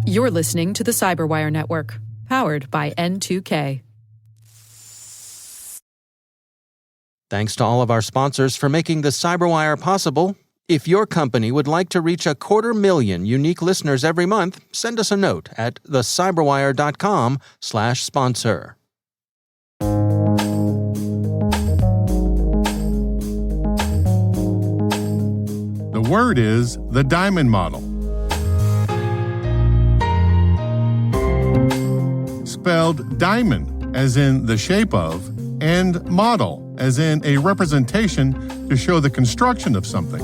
You're listening to the Cyberwire Network, powered by N2K. Thanks to all of our sponsors for making the Cyberwire possible. If your company would like to reach 250,000 unique listeners every month, send us a note at thecyberwire.com/sponsor. The word is the diamond model. Spelled diamond, as in the shape of, and model, as in a representation to show the construction of something.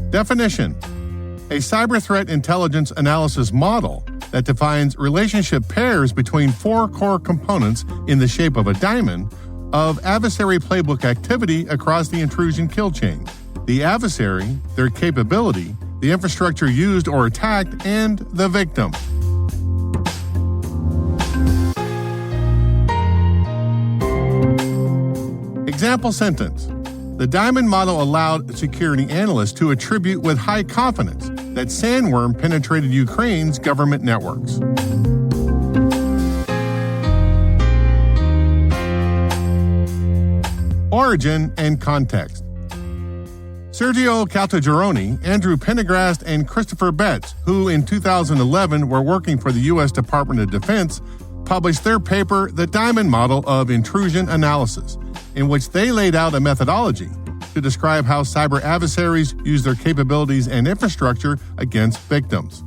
Definition: a cyber threat intelligence analysis model that defines relationship pairs between four core components in the shape of a diamond of adversary playbook activity across the intrusion kill chain. The adversary, their capability, the infrastructure used or attacked, and the victim. Example sentence: the diamond model allowed security analysts to attribute with high confidence that sandworm penetrated Ukraine's government networks. Origin and context. Sergio Caltagirone, Andrew Pendergrast, and Christopher Betts, who in 2011 were working for the U.S. Department of Defense, published their paper, The Diamond Model of Intrusion Analysis, in which they laid out a methodology to describe how cyber adversaries use their capabilities and infrastructure against victims.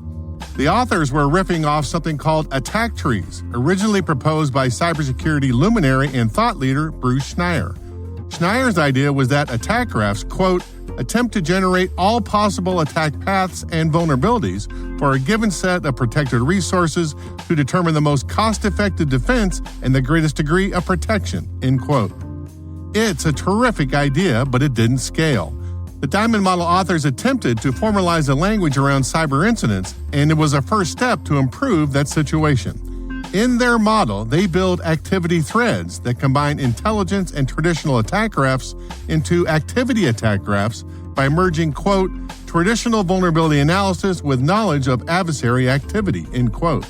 The authors were riffing off something called attack trees, originally proposed by cybersecurity luminary and thought leader Bruce Schneier. Schneier's idea was that attack graphs, quote, attempt to generate all possible attack paths and vulnerabilities for a given set of protected resources to determine the most cost-effective defense and the greatest degree of protection, end quote. It's a terrific idea, but it didn't scale. The Diamond Model authors attempted to formalize the language around cyber incidents, and it was a first step to improve that situation. In their model, they build activity threads that combine intelligence and traditional attack graphs into activity attack graphs by merging, quote, traditional vulnerability analysis with knowledge of adversary activity, end quote.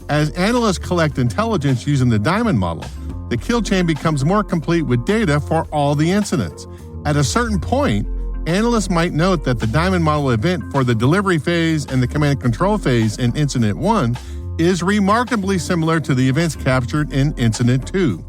As analysts collect intelligence using the Diamond Model, the kill chain becomes more complete with data for all the incidents. At a certain point, analysts might note that the Diamond Model event for the delivery phase and the command and control phase in Incident 1 is remarkably similar to the events captured in Incident 2.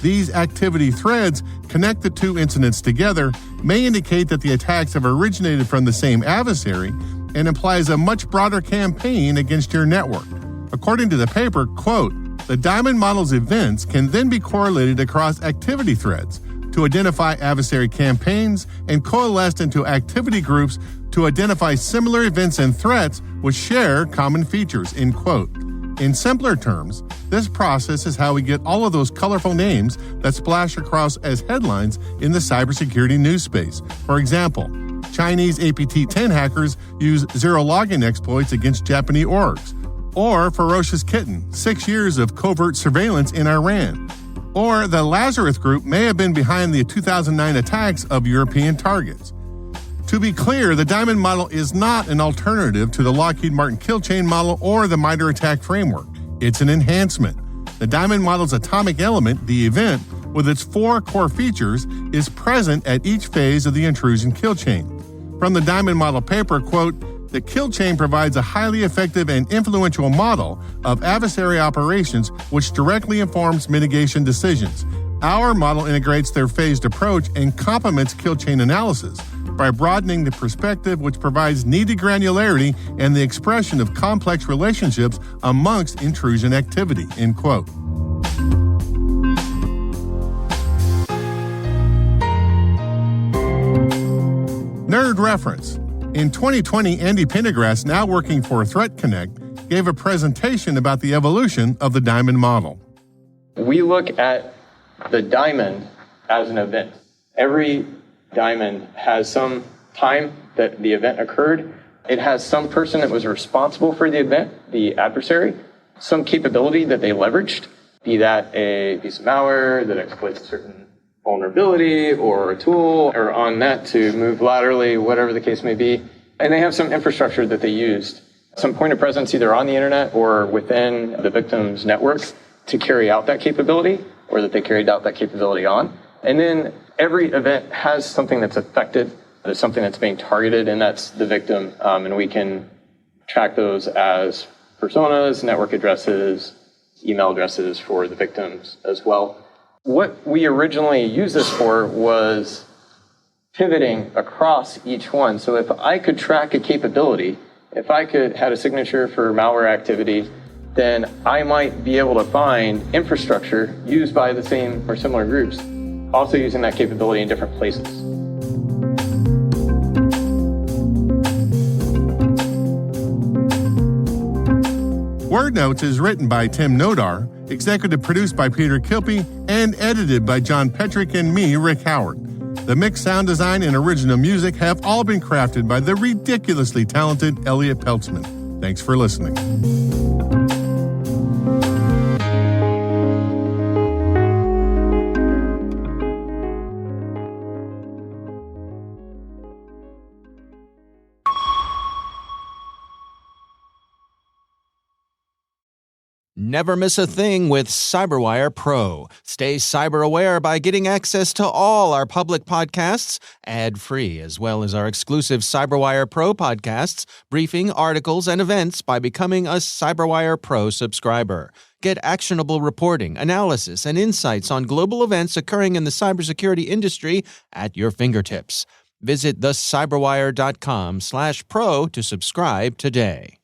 These activity threads connect the two incidents together, may indicate that the attacks have originated from the same adversary, and implies a much broader campaign against your network. According to the paper, quote, the Diamond Model's events can then be correlated across activity threads to identify adversary campaigns and coalesced into activity groups to identify similar events and threats which share common features, end quote. In simpler terms, this process is how we get all of those colorful names that splash across as headlines in the cybersecurity news space. For example, Chinese APT-10 hackers use zero-login exploits against Japanese orgs. Or Ferocious Kitten, 6 years of covert surveillance in Iran. Or the Lazarus Group may have been behind the 2009 attacks of European targets. To be clear, the Diamond Model is not an alternative to the Lockheed Martin kill chain model or the MITRE ATT&CK framework. It's an enhancement. The Diamond Model's atomic element, the event, with its 4 core features, is present at each phase of the intrusion kill chain. From the Diamond Model paper, quote, the kill chain provides a highly effective and influential model of adversary operations which directly informs mitigation decisions. Our model integrates their phased approach and complements kill chain analysis by broadening the perspective, which provides needed granularity and the expression of complex relationships amongst intrusion activity, end quote. Nerd reference. In 2020, Andy Pendergrast, now working for ThreatConnect, gave a presentation about the evolution of the Diamond Model. We look at the diamond as an event. Every diamond has some time that the event occurred. It has some person that was responsible for the event, the adversary, some capability that they leveraged, be that a piece of malware that exploits a certain vulnerability or a tool or on net to move laterally, whatever the case may be. And they have some infrastructure that they used, some point of presence either on the internet or within the victim's network to carry out that capability, or that they carried out that capability on. And then every event has something that's affected, there's something that's being targeted, and that's the victim. And we can track those as personas, network addresses, email addresses for the victims as well. What we originally used this for was pivoting across each one. So if I could track a capability, if I could had a signature for malware activity, then I might be able to find infrastructure used by the same or similar groups, also using that capability in different places. Word Notes is written by Tim Nodar, executive produced by Peter Kilpie, and edited by John Petrick and me, Rick Howard. The mix, sound design, and original music have all been crafted by the ridiculously talented Elliot Peltzman. Thanks for listening. Never miss a thing with CyberWire Pro. Stay cyber aware by getting access to all our public podcasts, ad-free, as well as our exclusive CyberWire Pro podcasts, briefing, articles, and events by becoming a CyberWire Pro subscriber. Get actionable reporting, analysis, and insights on global events occurring in the cybersecurity industry at your fingertips. Visit thecyberwire.com/pro to subscribe today.